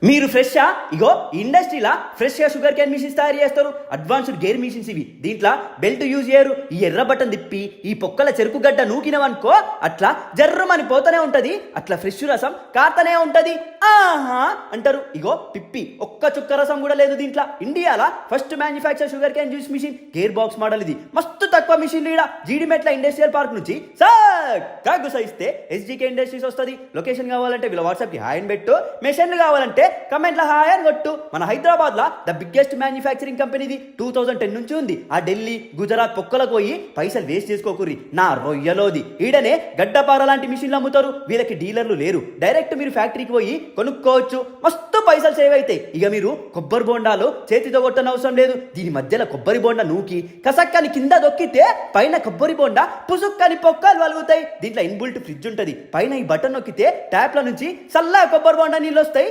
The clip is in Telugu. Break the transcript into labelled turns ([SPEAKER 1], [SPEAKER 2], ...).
[SPEAKER 1] మీరు ఫ్రెషా ఇగో ఇండస్ట్రీలా ఫ్రెష్గా షుగర్ క్యాన్ మిషన్స్ తయారు చేస్తారు. అడ్వాన్స్డ్ గేర్ మిషన్స్ ఇవి. దీంట్లో బెల్ట్ యూజ్ చేయరు. ఈ ఎర్ర బటన్ తిప్పి ఈ పొక్కల చెరుకు గడ్డ నూకినవనుకో అట్లా జర్రమని పోతూనే ఉంటది. అట్లా ఫ్రెష్ రసం కాతనే ఉంటది. ఆహా అంటారు. ఇగో పిప్పి ఒక్క చుక్క రసం కూడా లేదు దీంట్లో. ఇండియాలో first manufacture sugar cane juice machine gear box model ఇది. మస్తు తక్కువ మిషన్ ఈడ జీడిమెట్ల ఇండస్ట్రియల్ పార్క్ నుంచి గుసైస్తే ఎస్జీకే ఇండస్ట్రీస్ వస్తుంది. లొకేషన్ కావాలంటే వీళ్ళ వాట్సాప్కి హాయ్ అని పెట్టు. మెషన్లు కావాలంటే కమెంట్ల హాయ్ అని కొట్టు. మన హైదరాబాద్ లా ద బిగ్గెస్ట్ మ్యానుఫ్యాక్చరింగ్ కంపెనీ ఇది. 2010 నుంచి ఉంది. ఆ ఢిల్లీ గుజరాత్ పొక్కలకు పోయి పైసలు వేస్ట్ చేసుకోకుర్రి. నా రొయ్యలోది ఈడనే గడ్డపార లాంటి మిషన్లు అమ్ముతారు. వీళ్ళకి డీలర్లు లేరు. డైరెక్ట్ మీరు ఫ్యాక్టరీకి పోయి కొనుక్కోవచ్చు. మస్తు పైసలు సేవ్ అవుతాయి. ఇక మీరు కొబ్బరి బోండాలు చేతితో కొట్టని అవసరం లేదు. దీని మధ్యలో కొబ్బరి బోండా నూకి కసక్కని కింద దొక్కితే పైన కొబ్బరి బోండా పుసుక్కని పొక్కలు వలుగుతాయి. దీంట్లో ఇన్బుల్ట్ ఫ్రిడ్జ్ ఉంటుంది. పైన ఈ బటన్ నొక్కితే ట్యాప్ల నుంచి చల్లగా కొబ్బరి బోండా నీళ్ళు వస్తాయి.